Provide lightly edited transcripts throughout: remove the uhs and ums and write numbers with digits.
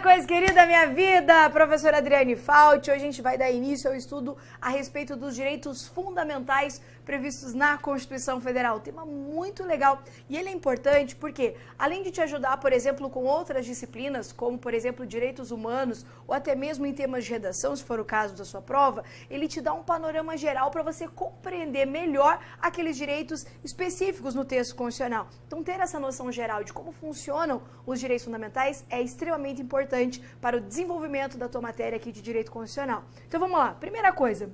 coisa querida da minha vida, professora Adriane Fauci. Hoje a gente vai dar início ao estudo a respeito dos direitos fundamentais previstos na Constituição Federal. Tema muito legal e ele é importante porque, além de te ajudar, por exemplo, com outras disciplinas, como, por exemplo, direitos humanos ou até mesmo em temas de redação, se for o caso da sua prova, ele te dá um panorama geral para você compreender melhor aqueles direitos específicos no texto constitucional. Então, ter essa noção geral de como funcionam os direitos fundamentais é extremamente importante para o desenvolvimento da tua matéria aqui de direito constitucional. Então, vamos lá. Primeira coisa.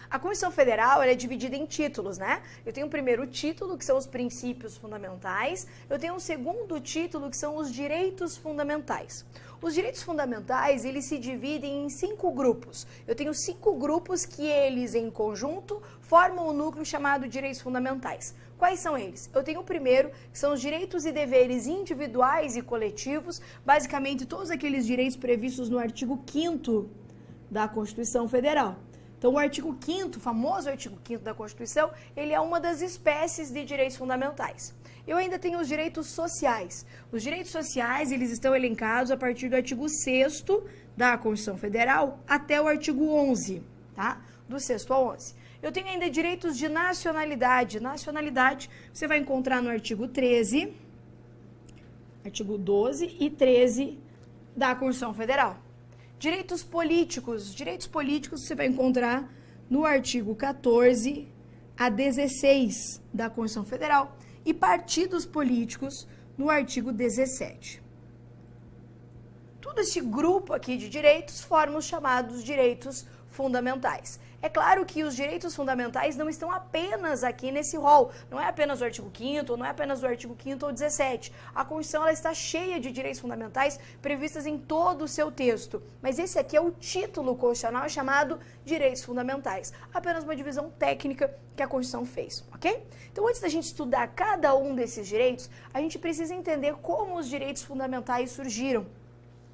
A Constituição Federal ela é dividida em títulos, né? Eu tenho o primeiro título, que são os princípios fundamentais. Eu tenho um segundo título, que são os direitos fundamentais. Os direitos fundamentais, eles se dividem em 5 grupos. Eu tenho 5 grupos que eles, em conjunto, formam um núcleo chamado direitos fundamentais. Quais são eles? Eu tenho o primeiro, que são os direitos e deveres individuais e coletivos, basicamente todos aqueles direitos previstos no artigo 5º da Constituição Federal. Então, o artigo 5º, o famoso artigo 5º da Constituição, ele é uma das espécies de direitos fundamentais. Eu ainda tenho os direitos sociais. Os direitos sociais, eles estão elencados a partir do artigo 6º da Constituição Federal até o artigo 11, tá? Do 6º ao 11. Eu tenho ainda direitos de nacionalidade. Nacionalidade, você vai encontrar no artigo 13, artigo 12 e 13 da Constituição Federal. Direitos políticos você vai encontrar no artigo 14 a 16 da Constituição Federal e partidos políticos no artigo 17. Todo esse grupo aqui de direitos forma os chamados direitos fundamentais. É claro que os direitos fundamentais não estão apenas aqui nesse rol, não é apenas o artigo 5º, não é apenas o artigo 5º ou 17. A Constituição ela está cheia de direitos fundamentais previstas em todo o seu texto, mas esse aqui é o título constitucional chamado Direitos Fundamentais, apenas uma divisão técnica que a Constituição fez, ok? Então, antes da gente estudar cada um desses direitos, a gente precisa entender como os direitos fundamentais surgiram.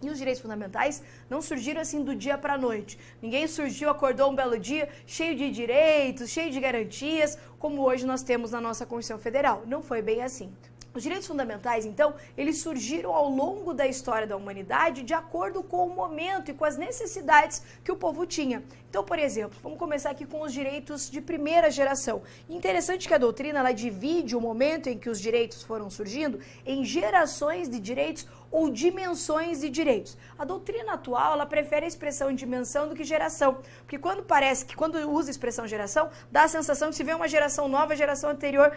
E os direitos fundamentais não surgiram assim do dia para a noite. Ninguém surgiu, acordou um belo dia, cheio de direitos, cheio de garantias, como hoje nós temos na nossa Constituição Federal. Não foi bem assim. Os direitos fundamentais, então, eles surgiram ao longo da história da humanidade de acordo com o momento e com as necessidades que o povo tinha. Então, por exemplo, vamos começar aqui com os direitos de primeira geração. Interessante que a doutrina ela divide o momento em que os direitos foram surgindo em gerações de direitos ou dimensões de direitos. A doutrina atual, ela prefere a expressão dimensão do que geração, porque quando usa a expressão geração, dá a sensação que se vê uma geração nova, a geração anterior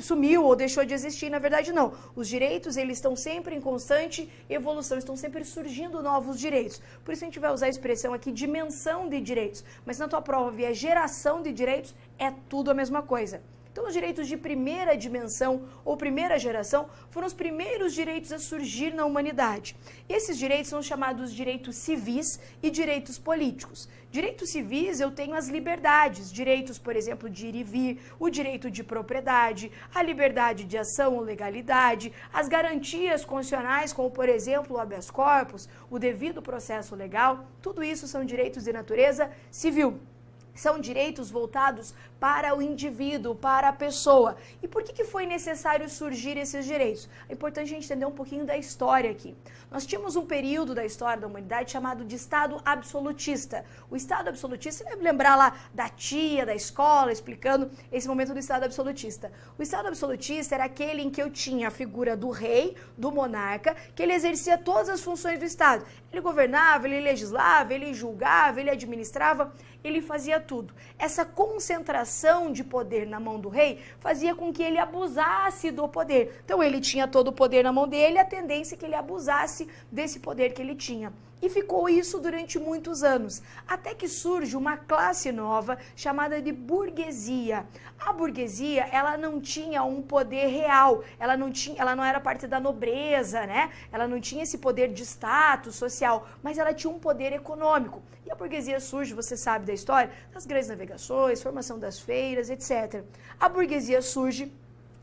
sumiu ou deixou de existir. Na verdade, não. Os direitos, eles estão sempre em constante evolução, estão sempre surgindo novos direitos. Por isso a gente vai usar a expressão aqui dimensão de direitos, mas na tua prova vier geração de direitos, é tudo a mesma coisa. Então, os direitos de primeira dimensão ou primeira geração foram os primeiros direitos a surgir na humanidade. E esses direitos são chamados direitos civis e direitos políticos. Direitos civis, eu tenho as liberdades, direitos, por exemplo, de ir e vir, o direito de propriedade, a liberdade de ação ou legalidade, as garantias constitucionais, como, por exemplo, o habeas corpus, o devido processo legal, tudo isso são direitos de natureza civil. São direitos voltados para o indivíduo, para a pessoa. E por que foi necessário surgir esses direitos? É importante a gente entender um pouquinho da história aqui. Nós tínhamos um período da história da humanidade chamado de Estado absolutista. O Estado absolutista, você deve lembrar lá da tia, da escola, explicando esse momento do Estado absolutista. O Estado absolutista era aquele em que eu tinha a figura do rei, do monarca, que ele exercia todas as funções do Estado. Ele governava, ele legislava, ele julgava, ele administrava, ele fazia tudo. Essa concentração de poder na mão do rei fazia com que ele abusasse do poder. Então ele tinha todo o poder na mão dele, a tendência é que ele abusasse desse poder que ele tinha. E ficou isso durante muitos anos, até que surge uma classe nova chamada de burguesia. A burguesia, ela não tinha um poder real, ela não era parte da nobreza, né? Ela não tinha esse poder de status social, mas ela tinha um poder econômico. E a burguesia surge, você sabe da história, das grandes navegações, formação das feiras, etc. A burguesia surge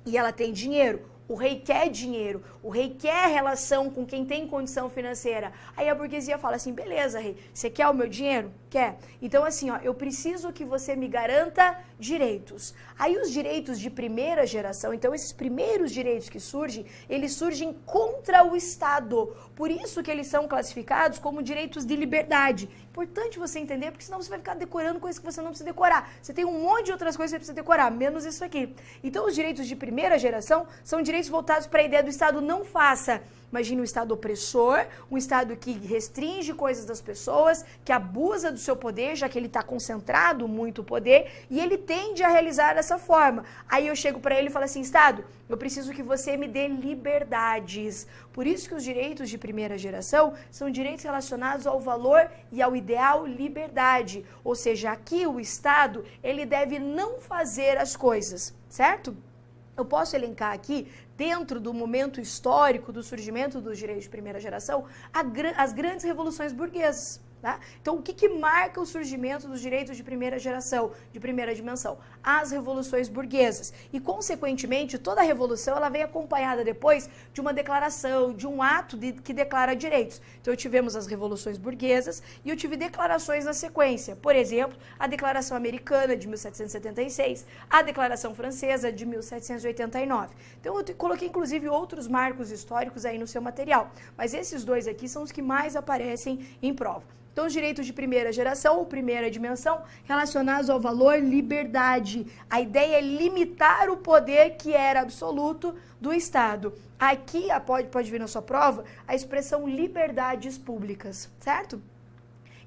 e ela tem dinheiro. O rei quer dinheiro, o rei quer relação com quem tem condição financeira. Aí a burguesia fala assim, beleza, rei, você quer o meu dinheiro? Quer. Então, assim, ó, eu preciso que você me garanta direitos. Aí os direitos de primeira geração, então esses primeiros direitos que surgem, eles surgem contra o Estado. Por isso que eles são classificados como direitos de liberdade. Importante você entender, porque senão você vai ficar decorando coisas que você não precisa decorar. Você tem um monte de outras coisas que você precisa decorar, menos isso aqui. Então, os direitos de primeira geração são direitos voltados para a ideia do Estado não faça. Imagine um Estado opressor, um Estado que restringe coisas das pessoas, que abusa do seu poder, já que ele está concentrado muito poder, e ele tende a realizar dessa forma. Aí eu chego para ele e falo assim, Estado, eu preciso que você me dê liberdades. Por isso que os direitos de primeira geração são direitos relacionados ao valor e ao ideal liberdade. Ou seja, aqui o Estado, ele deve não fazer as coisas, certo? Eu posso elencar aqui, dentro do momento histórico do surgimento dos direitos de primeira geração, as grandes revoluções burguesas. Tá? Então, o que marca o surgimento dos direitos de primeira geração, de primeira dimensão? As revoluções burguesas. E, consequentemente, toda a revolução ela vem acompanhada depois de uma declaração, de um ato que declara direitos. Então, tivemos as revoluções burguesas e eu tive declarações na sequência. Por exemplo, a Declaração Americana, de 1776, a Declaração Francesa, de 1789. Então, eu coloquei, inclusive, outros marcos históricos aí no seu material. Mas esses dois aqui são os que mais aparecem em prova. Então, os direitos de primeira geração ou primeira dimensão relacionados ao valor liberdade. A ideia é limitar o poder que era absoluto do Estado. Aqui, pode vir na sua prova, a expressão liberdades públicas, certo?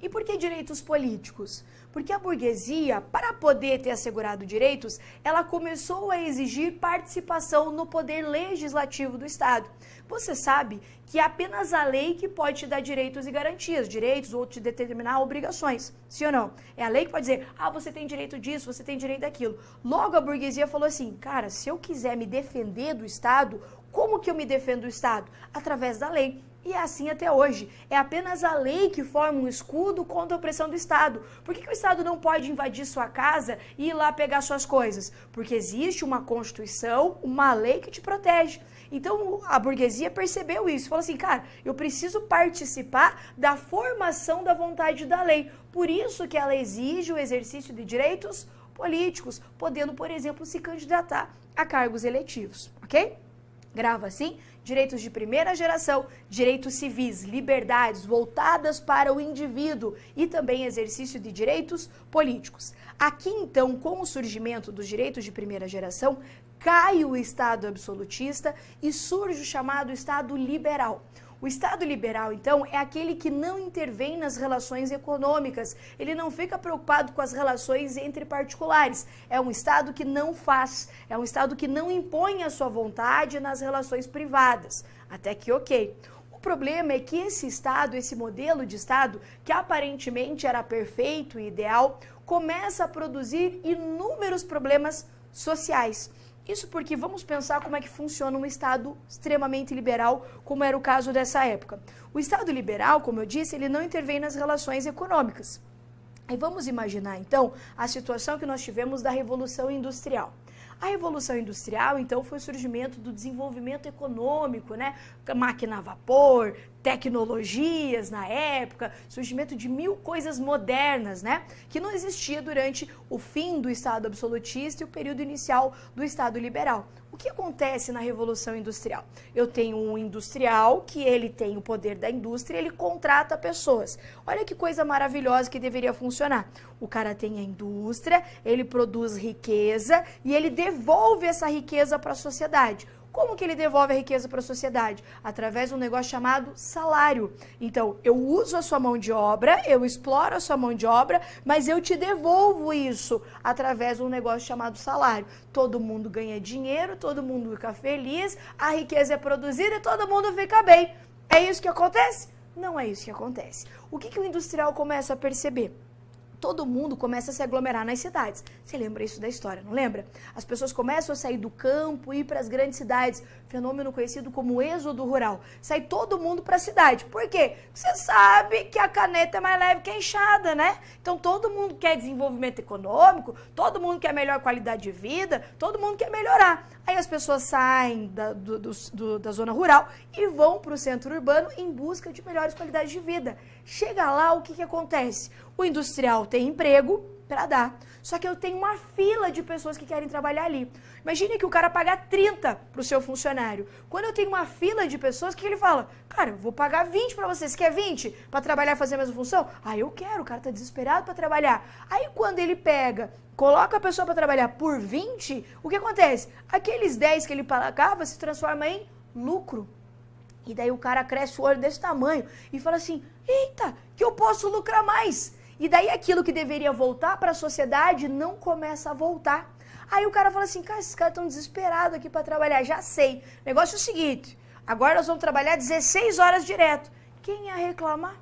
E por que direitos políticos? Porque a burguesia, para poder ter assegurado direitos, ela começou a exigir participação no poder legislativo do Estado. Você sabe que é apenas a lei que pode te dar direitos e garantias, direitos ou te determinar obrigações, sim ou não? É a lei que pode dizer, você tem direito disso, você tem direito daquilo. Logo a burguesia falou assim, cara, se eu quiser me defender do Estado, como que eu me defendo do Estado? Através da lei. E é assim até hoje. É apenas a lei que forma um escudo contra a opressão do Estado. Por que o Estado não pode invadir sua casa e ir lá pegar suas coisas? Porque existe uma Constituição, uma lei que te protege. Então a burguesia percebeu isso. Falou assim, cara, eu preciso participar da formação da vontade da lei. Por isso que ela exige o exercício de direitos políticos, podendo, por exemplo, se candidatar a cargos eletivos, ok? Grava assim, direitos de primeira geração, direitos civis, liberdades voltadas para o indivíduo e também exercício de direitos políticos. Aqui, então, com o surgimento dos direitos de primeira geração, cai o Estado absolutista e surge o chamado Estado liberal. O Estado liberal, então, é aquele que não intervém nas relações econômicas, ele não fica preocupado com as relações entre particulares. É um Estado que não faz, é um Estado que não impõe a sua vontade nas relações privadas. Até que ok. O problema é que esse Estado, esse modelo de Estado, que aparentemente era perfeito e ideal, começa a produzir inúmeros problemas sociais. Isso porque vamos pensar como é que funciona um Estado extremamente liberal, como era o caso dessa época. O Estado liberal, como eu disse, ele não intervém nas relações econômicas. Aí vamos imaginar, então, a situação que nós tivemos da Revolução Industrial. A Revolução Industrial, então, foi o surgimento do desenvolvimento econômico, né? Máquina a vapor, tecnologias na época, surgimento de mil coisas modernas, né? Que não existia durante o fim do Estado absolutista e o período inicial do Estado liberal. O que acontece na Revolução Industrial? Eu tenho um industrial que ele tem o poder da indústria, ele contrata pessoas. Olha que coisa maravilhosa que deveria funcionar. O cara tem a indústria, ele produz riqueza e ele devolve essa riqueza para a sociedade. Como que ele devolve a riqueza para a sociedade? Através de um negócio chamado salário. Então, eu uso a sua mão de obra, eu exploro a sua mão de obra, mas eu te devolvo isso através de um negócio chamado salário. Todo mundo ganha dinheiro, todo mundo fica feliz, a riqueza é produzida e todo mundo fica bem. É isso que acontece? Não é isso que acontece. O que o industrial começa a perceber? Todo mundo começa a se aglomerar nas cidades. Você lembra isso da história, não lembra? As pessoas começam a sair do campo e ir para as grandes cidades, fenômeno conhecido como êxodo rural. Sai todo mundo para a cidade. Por quê? Você sabe que a caneta é mais leve que a enxada, né? Então todo mundo quer desenvolvimento econômico, todo mundo quer melhor qualidade de vida, todo mundo quer melhorar. Aí as pessoas saem da zona rural e vão para o centro urbano em busca de melhores qualidades de vida. Chega lá, o que acontece? O industrial tem emprego para dar, só que eu tenho uma fila de pessoas que querem trabalhar ali. Imagine que o cara paga 30 para o seu funcionário. Quando eu tenho uma fila de pessoas, o que ele fala? Cara, eu vou pagar 20 para você. Você quer 20 para trabalhar e fazer a mesma função? Ah, eu quero. O cara tá desesperado para trabalhar. Aí quando ele pega, coloca a pessoa para trabalhar por 20, o que acontece? Aqueles 10 que ele pagava se transforma em lucro. E daí o cara cresce o olho desse tamanho e fala assim, eita, que eu posso lucrar mais. E daí aquilo que deveria voltar para a sociedade não começa a voltar. Aí o cara fala assim, cara, esses caras estão desesperados aqui para trabalhar, já sei. O negócio é o seguinte, agora nós vamos trabalhar 16 horas direto. Quem ia reclamar?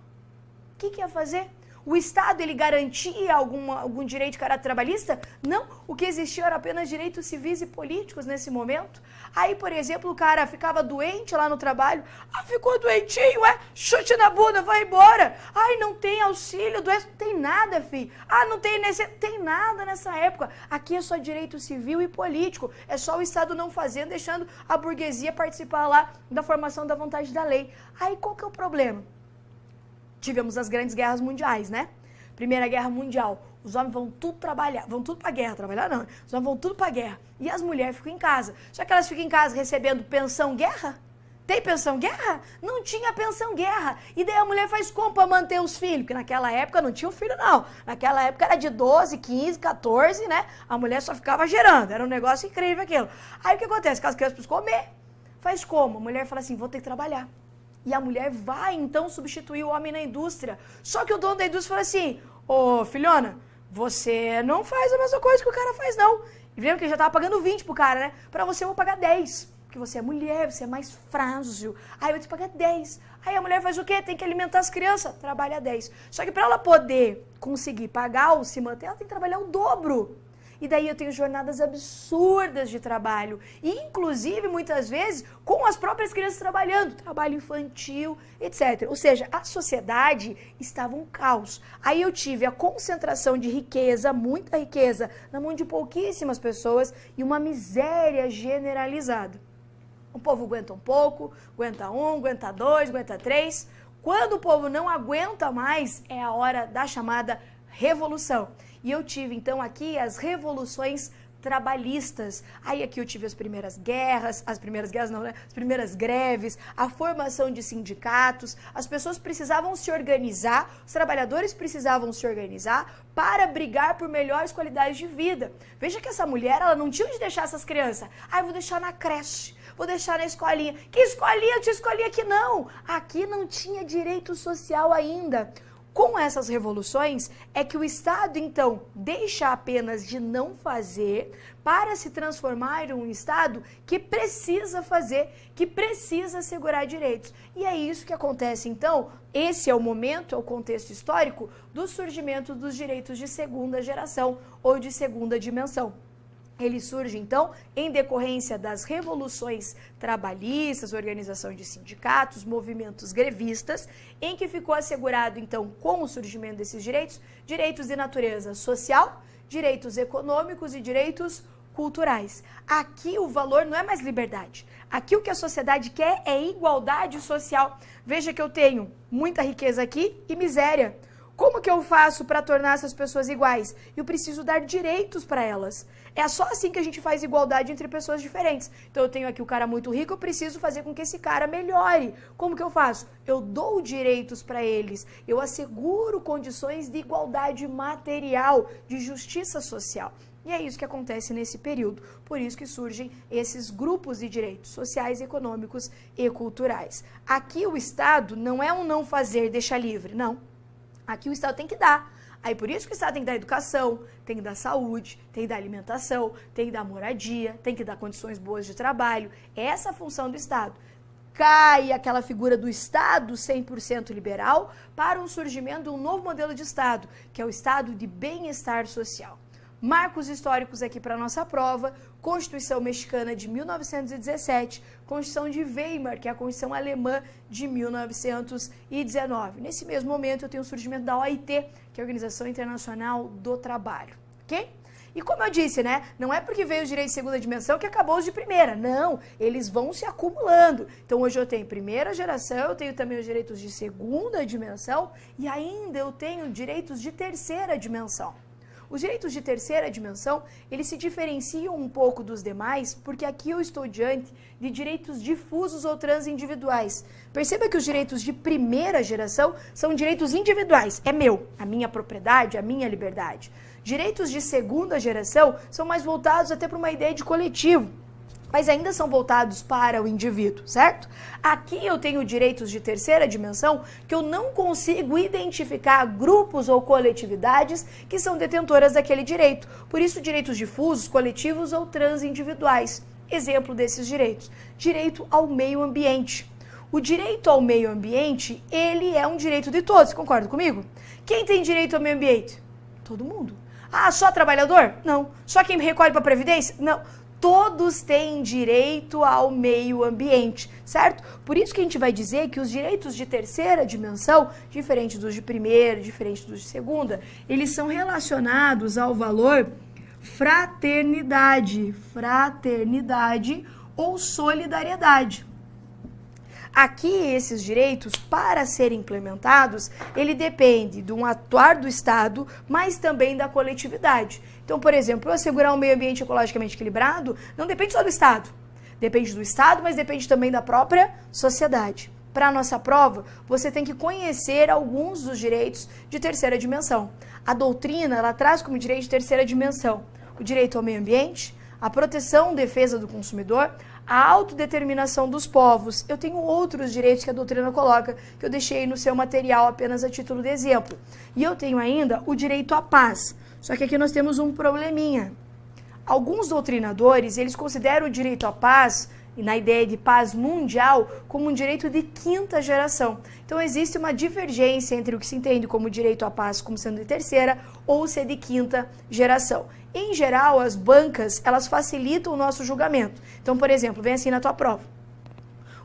O que ia fazer? O Estado, ele garantia algum direito de caráter trabalhista? Não, o que existia era apenas direitos civis e políticos nesse momento. Aí, por exemplo, o cara ficava doente lá no trabalho. Ah, ficou doentinho, chute na bunda, vai embora. Ai, não tem auxílio, doença, não tem nada, filho. Ah, não tem tem nada nessa época. Aqui é só direito civil e político. É só o Estado não fazendo, deixando a burguesia participar lá da formação da vontade da lei. Aí, qual que é o problema? Tivemos as grandes guerras mundiais, né? Primeira Guerra Mundial, os homens vão tudo trabalhar, vão tudo pra guerra, trabalhar não, os homens vão tudo pra guerra. E as mulheres ficam em casa. Só que elas ficam em casa recebendo pensão guerra? Tem pensão guerra? Não tinha pensão guerra. E daí a mulher faz como pra manter os filhos? Porque naquela época não tinha o filho, não. Naquela época era de 12, 15, 14, né? A mulher só ficava gerando. Era um negócio incrível aquilo. Aí o que acontece? Que as crianças precisam comer. Faz como? A mulher fala assim, vou ter que trabalhar. E a mulher vai, então, substituir o homem na indústria. Só que o dono da indústria fala assim, ô, filhona, você não faz a mesma coisa que o cara faz, não. E lembra que ele já tava pagando 20 pro cara, né? Pra você eu vou pagar 10, porque você é mulher, você é mais frágil. Aí eu vou te pagar 10. Aí a mulher faz o quê? Tem que alimentar as crianças, trabalha 10. Só que pra ela poder conseguir pagar ou se manter, ela tem que trabalhar o dobro. E daí eu tenho jornadas absurdas de trabalho, inclusive muitas vezes com as próprias crianças trabalhando, trabalho infantil, etc. Ou seja, a sociedade estava um caos. Aí eu tive a concentração de riqueza, muita riqueza, na mão de pouquíssimas pessoas e uma miséria generalizada. O povo aguenta um pouco, aguenta um, aguenta dois, aguenta três. Quando o povo não aguenta mais, é a hora da chamada revolução. E eu tive, então, aqui as revoluções trabalhistas. Aí aqui eu tive as primeiras guerras não, né? As primeiras greves, a formação de sindicatos. As pessoas precisavam se organizar, os trabalhadores precisavam se organizar para brigar por melhores qualidades de vida. Veja que essa mulher, ela não tinha onde deixar essas crianças. Ah, eu vou deixar na creche, vou deixar na escolinha. Que escolinha? Eu tinha escolinha aqui não. Aqui não tinha direito social ainda. Com essas revoluções, é que o Estado, então, deixa apenas de não fazer para se transformar em um Estado que precisa fazer, que precisa assegurar direitos. E é isso que acontece, então, esse é o momento, é o contexto histórico do surgimento dos direitos de segunda geração ou de segunda dimensão. Ele surge, então, em decorrência das revoluções trabalhistas, organização de sindicatos, movimentos grevistas, em que ficou assegurado, então, com o surgimento desses direitos, direitos de natureza social, direitos econômicos e direitos culturais. Aqui o valor não é mais liberdade. Aqui o que a sociedade quer é igualdade social. Veja que eu tenho muita riqueza aqui e miséria. Como que eu faço para tornar essas pessoas iguais? Eu preciso dar direitos para elas. É só assim que a gente faz igualdade entre pessoas diferentes. Então eu tenho aqui o cara muito rico, eu preciso fazer com que esse cara melhore. Como que eu faço? Eu dou direitos para eles. Eu asseguro condições de igualdade material, de justiça social. E é isso que acontece nesse período. Por isso que surgem esses grupos de direitos sociais, econômicos e culturais. Aqui o Estado não é um não fazer, deixa livre, não. Aqui o Estado tem que dar. Aí por isso que o Estado tem que dar educação, tem que dar saúde, tem que dar alimentação, tem que dar moradia, tem que dar condições boas de trabalho. Essa é a função do Estado. Cai aquela figura do Estado 100% liberal para um surgimento de um novo modelo de Estado, que é o Estado de bem-estar social. Marcos históricos aqui para nossa prova: Constituição Mexicana de 1917, Constituição de Weimar, que é a Constituição Alemã de 1919. Nesse mesmo momento eu tenho o surgimento da OIT, que é a Organização Internacional do Trabalho, ok? E como eu disse, né, não é porque veio o direito de segunda dimensão que acabou os de primeira, não, eles vão se acumulando. Então hoje eu tenho primeira geração, eu tenho também os direitos de segunda dimensão e ainda eu tenho direitos de terceira dimensão. Os direitos de terceira dimensão, eles se diferenciam um pouco dos demais, porque aqui eu estou diante de direitos difusos ou transindividuais. Perceba que os direitos de primeira geração são direitos individuais, é meu, a minha propriedade, a minha liberdade. Direitos de segunda geração são mais voltados até para uma ideia de coletivo, mas ainda são voltados para o indivíduo, certo? Aqui eu tenho direitos de terceira dimensão que eu não consigo identificar grupos ou coletividades que são detentoras daquele direito. Por isso, direitos difusos, coletivos ou transindividuais. Exemplo desses direitos: direito ao meio ambiente. O direito ao meio ambiente, ele é um direito de todos, concorda comigo? Quem tem direito ao meio ambiente? Todo mundo. Ah, só trabalhador? Não. Só quem recolhe para a Previdência? Não. Todos têm direito ao meio ambiente, certo? Por isso que a gente vai dizer que os direitos de terceira dimensão, diferente dos de primeira, diferente dos de segunda, eles são relacionados ao valor fraternidade, ou solidariedade. Aqui, esses direitos, para serem implementados, ele depende de um atuar do Estado, mas também da coletividade. Então, por exemplo, assegurar um meio ambiente ecologicamente equilibrado não depende só do Estado. Depende do Estado, mas depende também da própria sociedade. Para a nossa prova, você tem que conhecer alguns dos direitos de terceira dimensão. A doutrina, ela traz como direito de terceira dimensão o direito ao meio ambiente, a proteção e defesa do consumidor, a autodeterminação dos povos. Eu tenho outros direitos que a doutrina coloca, que eu deixei no seu material apenas a título de exemplo. E eu tenho ainda o direito à paz. Só que aqui nós temos um probleminha. Alguns doutrinadores, eles consideram o direito à paz, e na ideia de paz mundial, como um direito de quinta geração. Então existe uma divergência entre o que se entende como direito à paz como sendo de terceira ou ser de quinta geração. Em geral, as bancas, elas facilitam o nosso julgamento. Então, por exemplo, vem assim na tua prova: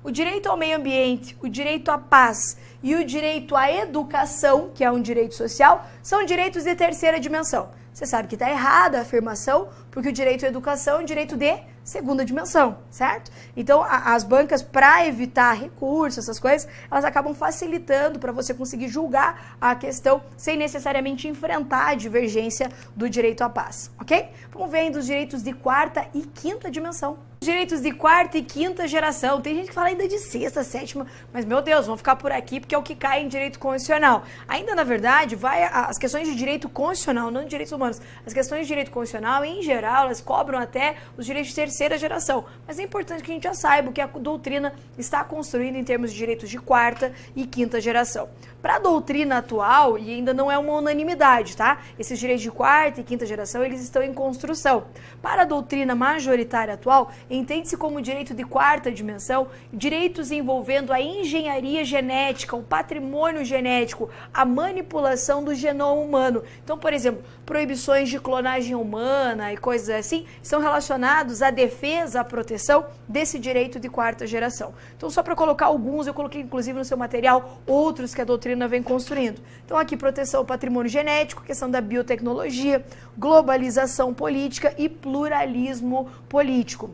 o direito ao meio ambiente, o direito à paz e o direito à educação, que é um direito social, são direitos de terceira dimensão. Você sabe que está errada a afirmação, porque o direito à educação é um direito de segunda dimensão, certo? Então, as bancas, para evitar recursos, essas coisas, elas acabam facilitando para você conseguir julgar a questão sem necessariamente enfrentar a divergência do direito à paz, ok? Vamos ver ainda os direitos de quarta e quinta dimensão. Direitos de quarta e quinta geração. Tem gente que fala ainda de sexta, sétima, mas, meu Deus, vamos ficar por aqui porque é o que cai em direito constitucional. Ainda, na verdade, vai as questões de direito constitucional, não de direitos humanos. As questões de direito constitucional, em geral, elas cobram até os direitos de terceira geração. Mas é importante que a gente já saiba o que a doutrina está construindo em termos de direitos de quarta e quinta geração. Para a doutrina atual, e ainda não é uma unanimidade, tá? Esses direitos de quarta e quinta geração, eles estão em construção. Para a doutrina majoritária atual, entende-se como direito de quarta dimensão direitos envolvendo a engenharia genética, o patrimônio genético, a manipulação do genoma humano. Então, por exemplo, proibições de clonagem humana e coisas assim são relacionados à defesa, à proteção desse direito de quarta geração. Então, só para colocar alguns, eu coloquei inclusive no seu material outros que a doutrina vem construindo. Então, aqui, proteção ao patrimônio genético, questão da biotecnologia, globalização política e pluralismo político.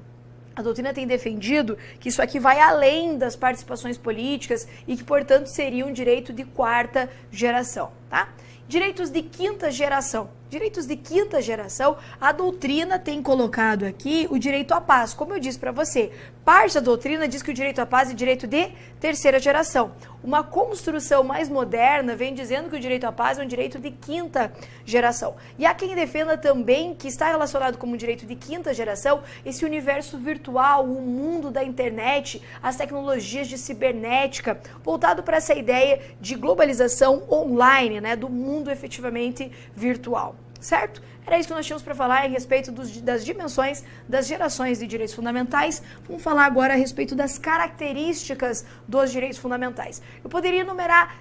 A doutrina tem defendido que isso aqui vai além das participações políticas e que, portanto, seria um direito de quarta geração, tá? Direitos de quinta geração. Direitos de quinta geração, a doutrina tem colocado aqui o direito à paz. Como eu disse para você, parte da doutrina diz que o direito à paz é direito de terceira geração. Uma construção mais moderna vem dizendo que o direito à paz é um direito de quinta geração. E há quem defenda também que está relacionado como direito de quinta geração esse universo virtual, o mundo da internet, as tecnologias de cibernética, voltado para essa ideia de globalização online, né, do mundo efetivamente virtual. Certo? Era isso que nós tínhamos para falar a respeito das dimensões das gerações de direitos fundamentais. Vamos falar agora a respeito das características dos direitos fundamentais. Eu poderia enumerar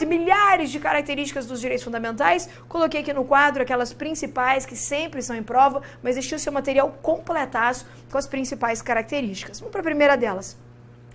milhares de características dos direitos fundamentais. Coloquei aqui no quadro aquelas principais que sempre são em prova, mas este é o seu material completaço com as principais características. Vamos para a primeira delas,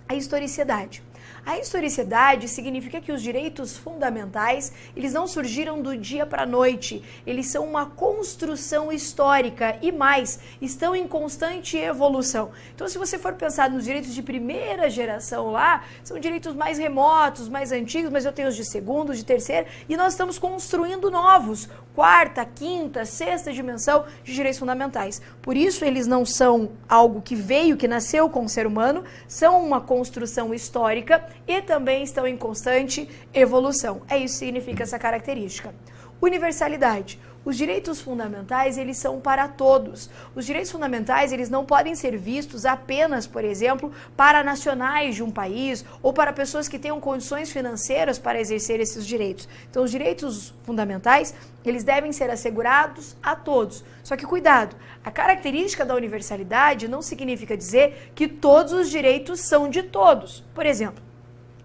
a historicidade. A historicidade significa que os direitos fundamentais, eles não surgiram do dia para a noite, eles são uma construção histórica e mais, estão em constante evolução. Então, se você for pensar nos direitos de primeira geração lá, são direitos mais remotos, mais antigos, mas eu tenho os de segunda, de terceira, e nós estamos construindo novos, quarta, quinta, sexta dimensão de direitos fundamentais. Por isso, eles não são algo que veio, que nasceu com o ser humano, são uma construção histórica e também estão em constante evolução. É isso que significa essa característica. Universalidade. Os direitos fundamentais, eles são para todos. Os direitos fundamentais, eles não podem ser vistos apenas, por exemplo, para nacionais de um país ou para pessoas que tenham condições financeiras para exercer esses direitos. Então, os direitos fundamentais, eles devem ser assegurados a todos. Só que cuidado, a característica da universalidade não significa dizer que todos os direitos são de todos. Por exemplo,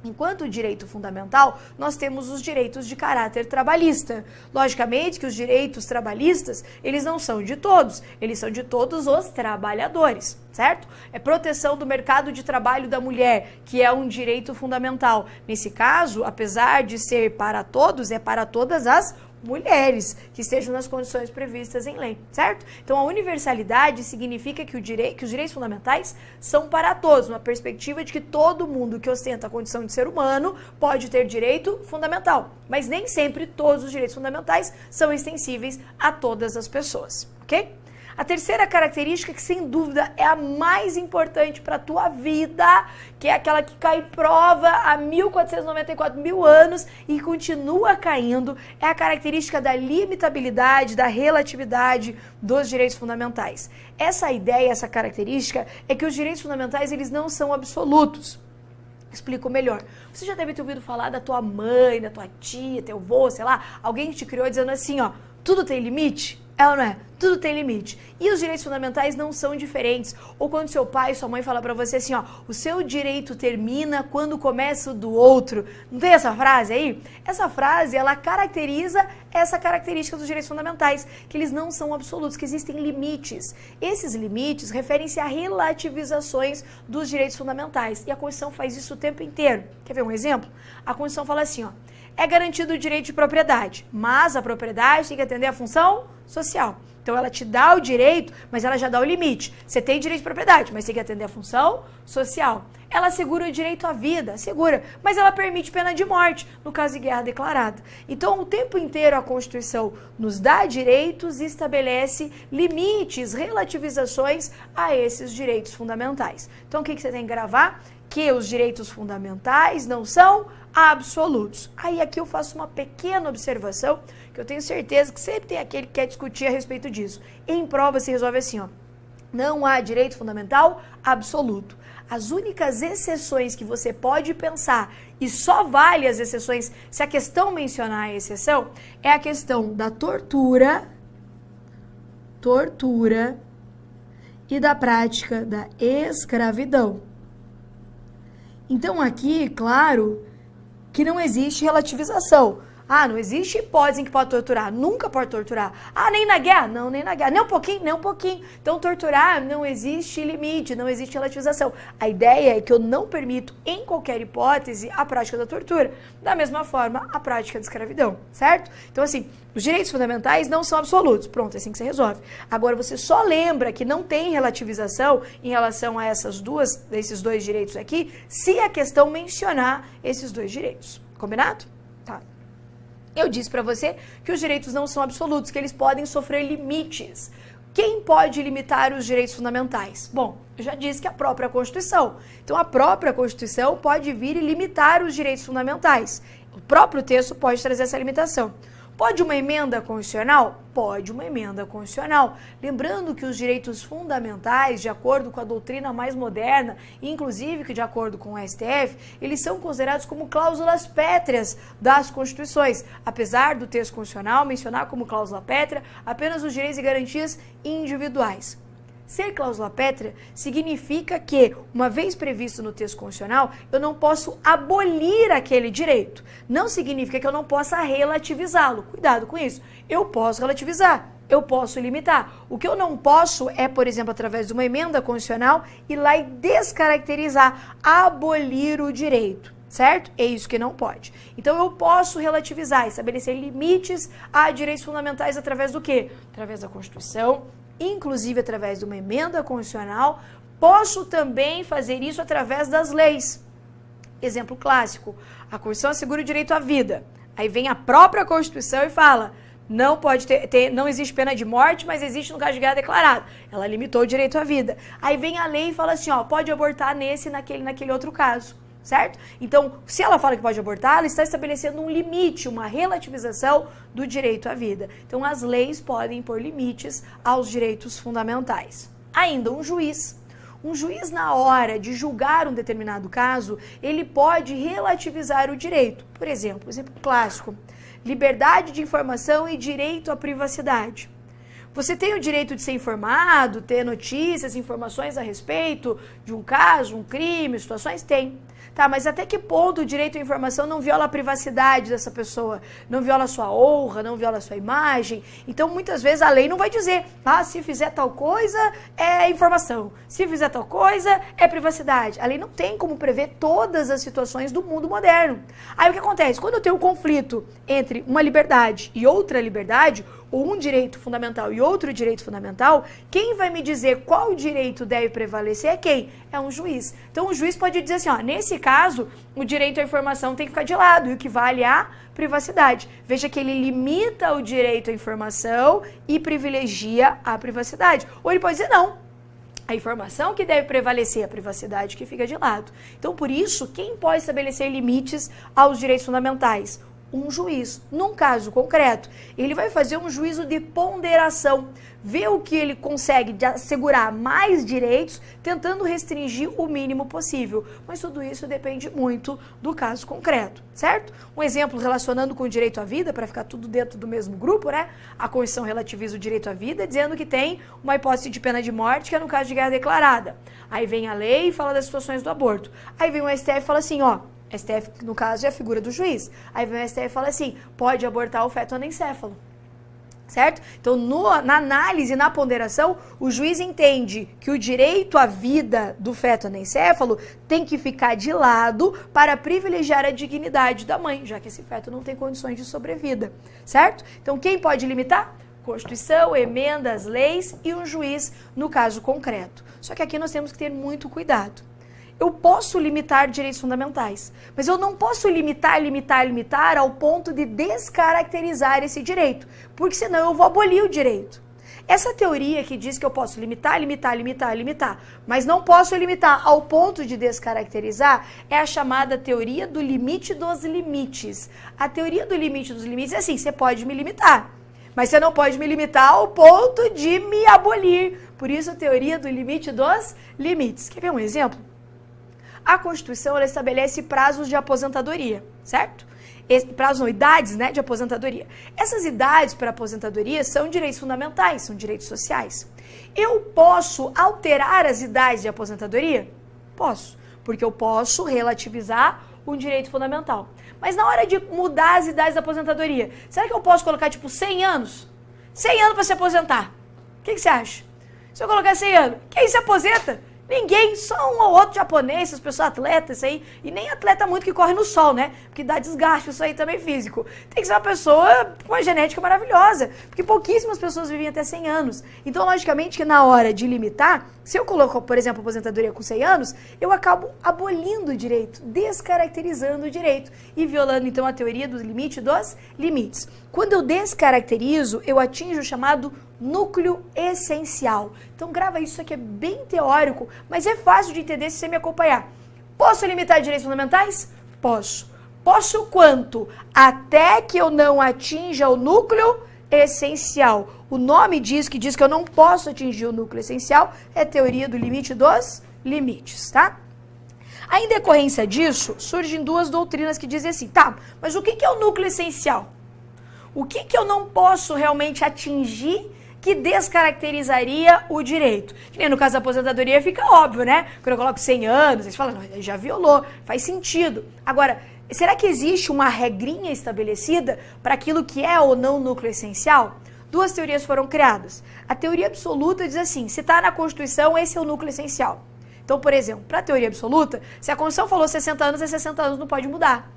enquanto direito fundamental, nós temos os direitos de caráter trabalhista. Logicamente que os direitos trabalhistas, eles não são de todos, eles são de todos os trabalhadores, certo? É proteção do mercado de trabalho da mulher, que é um direito fundamental. Nesse caso, apesar de ser para todos, é para todas as mulheres que estejam nas condições previstas em lei, certo? Então, a universalidade significa que os direitos fundamentais são para todos, uma perspectiva de que todo mundo que ostenta a condição de ser humano pode ter direito fundamental, mas nem sempre todos os direitos fundamentais são extensíveis a todas as pessoas, ok? A terceira característica, que sem dúvida é a mais importante para a tua vida, que é aquela que cai em prova há 1494 mil anos e continua caindo, é a característica da limitabilidade, da relatividade dos direitos fundamentais. Essa ideia, essa característica é que os direitos fundamentais, eles não são absolutos. Explico melhor. Você já deve ter ouvido falar da tua mãe, da tua tia, teu avô, sei lá, alguém que te criou dizendo assim, ó, tudo tem limite? É ou não é? Tudo tem limite. E os direitos fundamentais não são diferentes. Ou quando seu pai e sua mãe falam pra você assim, ó, o seu direito termina quando começa o do outro. Não tem essa frase aí? Essa frase, ela caracteriza essa característica dos direitos fundamentais, que eles não são absolutos, que existem limites. Esses limites referem-se a relativizações dos direitos fundamentais. E a Constituição faz isso o tempo inteiro. Quer ver um exemplo? A Constituição fala assim, ó, é garantido o direito de propriedade, mas a propriedade tem que atender à função social. Então, ela te dá o direito, mas ela já dá o limite. Você tem direito de propriedade, mas tem que atender à função social. Ela assegura o direito à vida, assegura, mas ela permite pena de morte, no caso de guerra declarada. Então, o tempo inteiro a Constituição nos dá direitos e estabelece limites, relativizações a esses direitos fundamentais. Então, o que você tem que gravar? Que os direitos fundamentais não são absolutos. Aí aqui eu faço uma pequena observação, que eu tenho certeza que sempre tem aquele que quer discutir a respeito disso. Em prova se resolve assim, ó, não há direito fundamental absoluto. As únicas exceções que você pode pensar, e só vale as exceções se a questão mencionar a exceção, é a questão da tortura e da prática da escravidão. Então aqui, claro, que não existe relativização. Ah, não existe hipótese em que pode torturar. Nunca pode torturar. Ah, nem na guerra? Não, nem na guerra. Nem um pouquinho? Nem um pouquinho. Então, torturar não existe limite, não existe relativização. A ideia é que eu não permito, em qualquer hipótese, a prática da tortura. Da mesma forma, a prática da escravidão, certo? Então, assim, os direitos fundamentais não são absolutos. Pronto, é assim que você resolve. Agora, você só lembra que não tem relativização em relação a esses dois direitos aqui, se a questão mencionar esses dois direitos. Combinado? Tá. Eu disse para você que os direitos não são absolutos, que eles podem sofrer limites. Quem pode limitar os direitos fundamentais? Bom, eu já disse que a própria Constituição. Então, a própria Constituição pode vir e limitar os direitos fundamentais. O próprio texto pode trazer essa limitação. Pode uma emenda constitucional? Pode uma emenda constitucional. Lembrando que os direitos fundamentais, de acordo com a doutrina mais moderna, inclusive que de acordo com o STF, eles são considerados como cláusulas pétreas das Constituições, apesar do texto constitucional mencionar como cláusula pétrea apenas os direitos e garantias individuais. Ser cláusula pétrea significa que, uma vez previsto no texto constitucional, eu não posso abolir aquele direito. Não significa que eu não possa relativizá-lo. Cuidado com isso. Eu posso relativizar, eu posso limitar. O que eu não posso é, por exemplo, através de uma emenda constitucional, ir lá e descaracterizar, abolir o direito. Certo? É isso que não pode. Então, eu posso relativizar, estabelecer limites a direitos fundamentais através do quê? Através da Constituição, inclusive através de uma emenda constitucional. Posso também fazer isso através das leis. Exemplo clássico, a Constituição assegura o direito à vida. Aí vem a própria Constituição e fala, não pode não existe pena de morte, mas existe no caso de guerra declarada. Ela limitou o direito à vida. Aí vem a lei e fala assim, ó, pode abortar nesse, naquele outro caso. Certo? Então, se ela fala que pode abortar, ela está estabelecendo um limite, uma relativização do direito à vida. Então, as leis podem impor limites aos direitos fundamentais. Ainda, um juiz. Um juiz, na hora de julgar um determinado caso, ele pode relativizar o direito. Por exemplo clássico, liberdade de informação e direito à privacidade. Você tem o direito de ser informado, ter notícias, informações a respeito de um caso, um crime, situações? Tem. Tá, mas até que ponto o direito à informação não viola a privacidade dessa pessoa? Não viola a sua honra, não viola a sua imagem? Então, muitas vezes, a lei não vai dizer, se fizer tal coisa, é informação. Se fizer tal coisa, é privacidade. A lei não tem como prever todas as situações do mundo moderno. Aí, o que acontece? Quando eu tenho um conflito entre uma liberdade e outra liberdade, ou um direito fundamental e outro direito fundamental, quem vai me dizer qual direito deve prevalecer é quem? É um juiz. Então, o juiz pode dizer assim, nesse caso, o direito à informação tem que ficar de lado, e o que vale é a privacidade. Veja que ele limita o direito à informação e privilegia a privacidade. Ou ele pode dizer não. A informação que deve prevalecer, a privacidade que fica de lado. Então, por isso, quem pode estabelecer limites aos direitos fundamentais? Um juiz. Num caso concreto, ele vai fazer um juízo de ponderação, ver o que ele consegue de assegurar mais direitos, tentando restringir o mínimo possível. Mas tudo isso depende muito do caso concreto, certo? Um exemplo relacionando com o direito à vida, para ficar tudo dentro do mesmo grupo, né? A Constituição relativiza o direito à vida, dizendo que tem uma hipótese de pena de morte, que é no caso de guerra declarada. Aí vem a lei e fala das situações do aborto. Aí vem o STF e fala assim, STF, no caso, é a figura do juiz. Aí vem o STF e fala assim, pode abortar o feto anencéfalo. Certo? Então, na análise, na ponderação, o juiz entende que o direito à vida do feto anencéfalo tem que ficar de lado para privilegiar a dignidade da mãe, já que esse feto não tem condições de sobrevida. Certo? Então, quem pode limitar? Constituição, emendas, leis e um juiz no caso concreto. Só que aqui nós temos que ter muito cuidado. Eu posso limitar direitos fundamentais, mas eu não posso limitar ao ponto de descaracterizar esse direito, porque senão eu vou abolir o direito. Essa teoria que diz que eu posso limitar, mas não posso limitar ao ponto de descaracterizar, é a chamada teoria do limite dos limites. A teoria do limite dos limites é assim, você pode me limitar, mas você não pode me limitar ao ponto de me abolir. Por isso a teoria do limite dos limites. Quer ver um exemplo? A Constituição, ela estabelece prazos de aposentadoria, certo? Prazos não, idades, né, de aposentadoria. Essas idades para aposentadoria são direitos fundamentais, são direitos sociais. Eu posso alterar as idades de aposentadoria? Posso, porque eu posso relativizar um direito fundamental. Mas na hora de mudar as idades da aposentadoria, será que eu posso colocar, 100 anos? 100 anos para se aposentar. O que você acha? Se eu colocar 100 anos, quem se aposenta? Ninguém, só um ou outro japonês, essas pessoas atletas, isso aí, e nem atleta muito que corre no sol, né? Porque dá desgaste, isso aí também físico. Tem que ser uma pessoa com uma genética maravilhosa, porque pouquíssimas pessoas vivem até 100 anos. Então, logicamente, que na hora de limitar, se eu coloco, por exemplo, aposentadoria com 100 anos, eu acabo abolindo o direito, descaracterizando o direito e violando, então, a teoria do limite dos limites. Quando eu descaracterizo, eu atinjo o chamado núcleo essencial. Então grava isso aqui, é bem teórico, mas é fácil de entender se você me acompanhar. Posso limitar direitos fundamentais? Posso. Posso quanto? Até que eu não atinja o núcleo essencial. O nome diz que eu não posso atingir o núcleo essencial, é a teoria do limite dos limites, tá? Aí, em decorrência disso, surgem duas doutrinas que dizem assim, tá, mas o que é o núcleo essencial? O que eu não posso realmente atingir que descaracterizaria o direito. Que nem no caso da aposentadoria fica óbvio, né? Quando eu coloco 100 anos, eles falam, não, já violou, faz sentido. Agora, será que existe uma regrinha estabelecida para aquilo que é ou não núcleo essencial? Duas teorias foram criadas. A teoria absoluta diz assim, se está na Constituição, esse é o núcleo essencial. Então, por exemplo, para a teoria absoluta, se a Constituição falou 60 anos, é 60 anos, não pode mudar.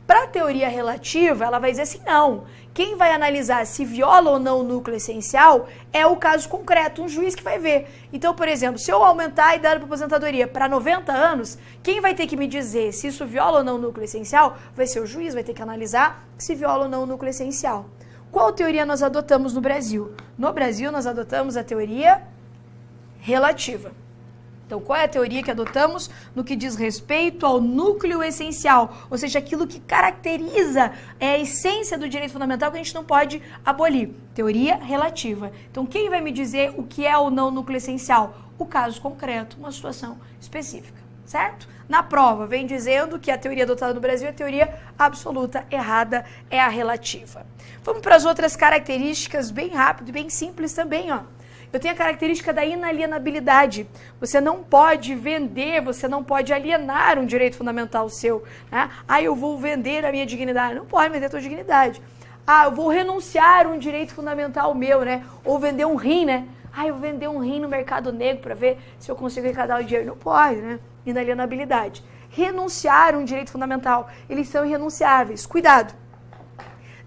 Para a teoria relativa, ela vai dizer assim, não. Quem vai analisar se viola ou não o núcleo essencial é o caso concreto, um juiz que vai ver. Então, por exemplo, se eu aumentar a idade para aposentadoria para 90 anos, quem vai ter que me dizer se isso viola ou não o núcleo essencial vai ser o juiz, vai ter que analisar se viola ou não o núcleo essencial. Qual teoria nós adotamos no Brasil? No Brasil, nós adotamos a teoria relativa. Então, qual é a teoria que adotamos no que diz respeito ao núcleo essencial? Ou seja, aquilo que caracteriza a essência do direito fundamental que a gente não pode abolir. Teoria relativa. Então, quem vai me dizer o que é ou não núcleo essencial? O caso concreto, uma situação específica, certo? Na prova, vem dizendo que a teoria adotada no Brasil é a teoria absoluta, errada é a relativa. Vamos para as outras características bem rápido e bem simples também, ó. Eu tenho a característica da inalienabilidade. Você não pode vender, você não pode alienar um direito fundamental seu. Né? Eu vou vender a minha dignidade. Não pode vender a tua dignidade. Eu vou renunciar a um direito fundamental meu, né? Ou vender um rim, né? Eu vou vender um rim no mercado negro para ver se eu consigo arrecadar o dinheiro. Não pode, né? Inalienabilidade. Renunciar a um direito fundamental. Eles são irrenunciáveis. Cuidado.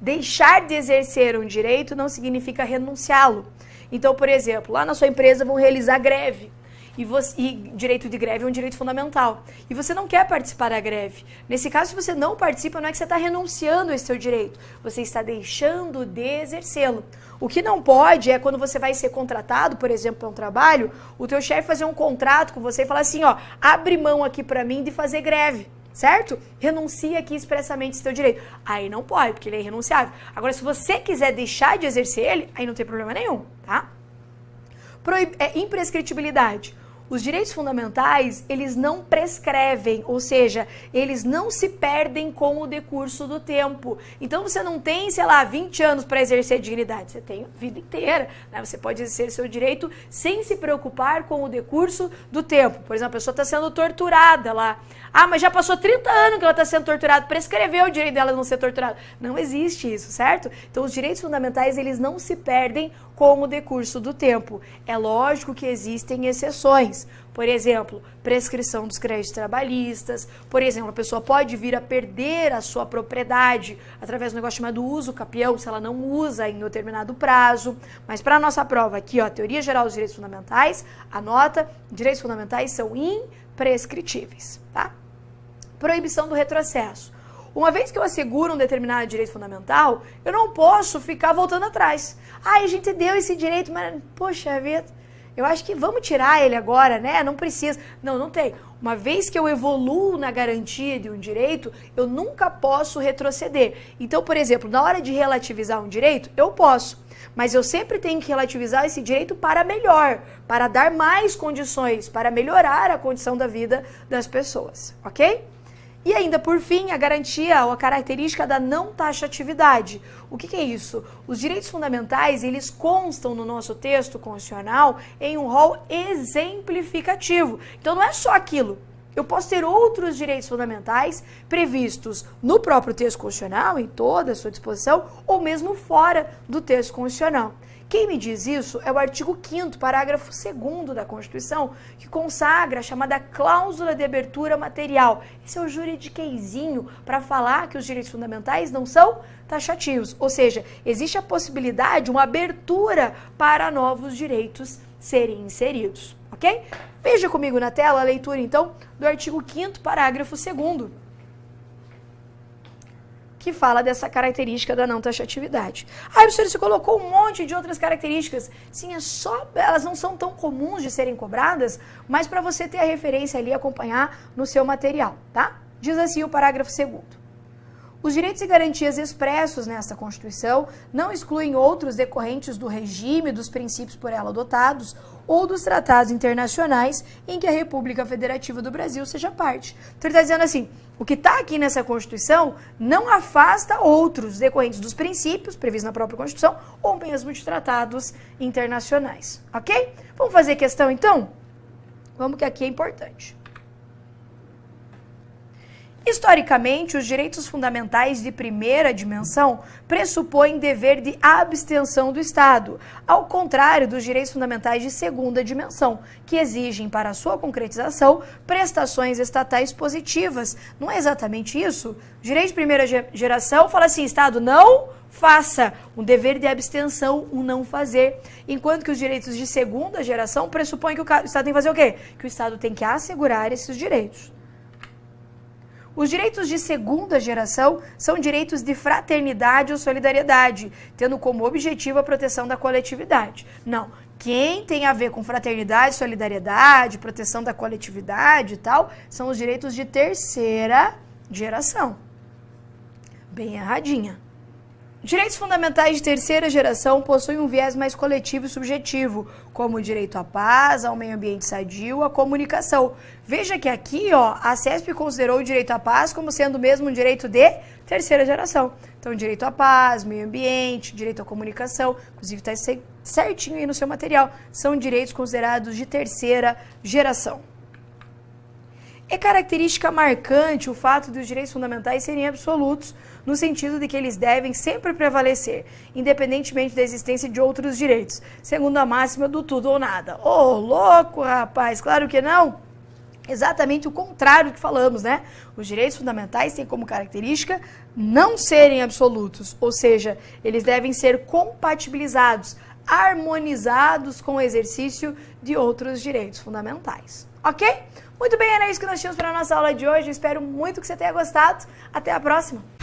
Deixar de exercer um direito não significa renunciá-lo. Então, por exemplo, lá na sua empresa vão realizar greve. E direito de greve é um direito fundamental. E você não quer participar da greve. Nesse caso, se você não participa, não é que você está renunciando a esse seu direito. Você está deixando de exercê-lo. O que não pode é quando você vai ser contratado, por exemplo, para um trabalho, o teu chefe fazer um contrato com você e falar assim, ó, abre mão aqui para mim de fazer greve. Certo? Renuncia aqui expressamente esse teu direito. Aí não pode, porque ele é irrenunciável. Agora, se você quiser deixar de exercer ele, aí não tem problema nenhum, tá? Imprescritibilidade. Os direitos fundamentais, eles não prescrevem, ou seja, eles não se perdem com o decurso do tempo. Então, você não tem, 20 anos para exercer dignidade, você tem a vida inteira, né? Você pode exercer seu direito sem se preocupar com o decurso do tempo. Por exemplo, a pessoa está sendo torturada lá. Mas já passou 30 anos que ela está sendo torturada, prescreveu o direito dela não ser torturada. Não existe isso, certo? Então, os direitos fundamentais, eles não se perdem com o decurso do tempo. É lógico que existem exceções. Por exemplo, prescrição dos créditos trabalhistas. Por exemplo, a pessoa pode vir a perder a sua propriedade através do negócio chamado uso capião, se ela não usa em determinado prazo. Mas para a nossa prova aqui, ó, Teoria Geral dos Direitos Fundamentais, anota, direitos fundamentais são imprescritíveis, tá? Proibição do retrocesso. Uma vez que eu asseguro um determinado direito fundamental, eu não posso ficar voltando atrás. A gente deu esse direito, mas, poxa vida, eu acho que vamos tirar ele agora, né? Não precisa. Não tem. Uma vez que eu evoluo na garantia de um direito, eu nunca posso retroceder. Então, por exemplo, na hora de relativizar um direito, eu posso. Mas eu sempre tenho que relativizar esse direito para melhor, para dar mais condições, para melhorar a condição da vida das pessoas, ok? E ainda, por fim, a garantia ou a característica da não taxatividade. O que é isso? Os direitos fundamentais, eles constam no nosso texto constitucional em um rol exemplificativo. Então, não é só aquilo. Eu posso ter outros direitos fundamentais previstos no próprio texto constitucional, em toda a sua disposição, ou mesmo fora do texto constitucional. Quem me diz isso é o artigo 5º, parágrafo 2º da Constituição, que consagra a chamada cláusula de abertura material. Esse é o juridiqueizinho para falar que os direitos fundamentais não são taxativos, ou seja, existe a possibilidade, uma abertura para novos direitos serem inseridos, ok? Veja comigo na tela a leitura, então, do artigo 5º, parágrafo 2º. Que fala dessa característica da não taxatividade. Professor, você colocou um monte de outras características. Sim, elas não são tão comuns de serem cobradas, mas para você ter a referência ali e acompanhar no seu material, tá? Diz assim o parágrafo 2º. Os direitos e garantias expressos nesta Constituição não excluem outros decorrentes do regime dos princípios por ela adotados ou dos tratados internacionais em que a República Federativa do Brasil seja parte. Então ele está dizendo assim, o que está aqui nessa Constituição não afasta outros decorrentes dos princípios previstos na própria Constituição ou mesmo de tratados internacionais, ok? Vamos fazer questão então? Vamos que aqui é importante. Historicamente, os direitos fundamentais de primeira dimensão pressupõem dever de abstenção do Estado, ao contrário dos direitos fundamentais de segunda dimensão, que exigem para sua concretização prestações estatais positivas. Não é exatamente isso? O direito de primeira geração fala assim, Estado não faça, um dever de abstenção, um não fazer. Enquanto que os direitos de segunda geração pressupõem que o Estado tem que fazer o quê? Que o Estado tem que assegurar esses direitos. Os direitos de segunda geração são direitos de fraternidade ou solidariedade, tendo como objetivo a proteção da coletividade. Não, quem tem a ver com fraternidade, solidariedade, proteção da coletividade e tal, são os direitos de terceira geração. Bem erradinha. Direitos fundamentais de terceira geração possuem um viés mais coletivo e subjetivo, como o direito à paz, ao meio ambiente sadio, à comunicação. Veja que aqui, ó, a CESP considerou o direito à paz como sendo mesmo um direito de terceira geração. Então, direito à paz, meio ambiente, direito à comunicação, inclusive está certinho aí no seu material, são direitos considerados de terceira geração. É característica marcante o fato dos direitos fundamentais serem absolutos, no sentido de que eles devem sempre prevalecer, independentemente da existência de outros direitos, segundo a máxima do tudo ou nada. Ô, louco, rapaz, claro que não! Exatamente o contrário que falamos, né? Os direitos fundamentais têm como característica não serem absolutos, ou seja, eles devem ser compatibilizados, harmonizados com o exercício de outros direitos fundamentais, ok? Muito bem, era isso que nós tínhamos para a nossa aula de hoje. Eu espero muito que você tenha gostado. Até a próxima!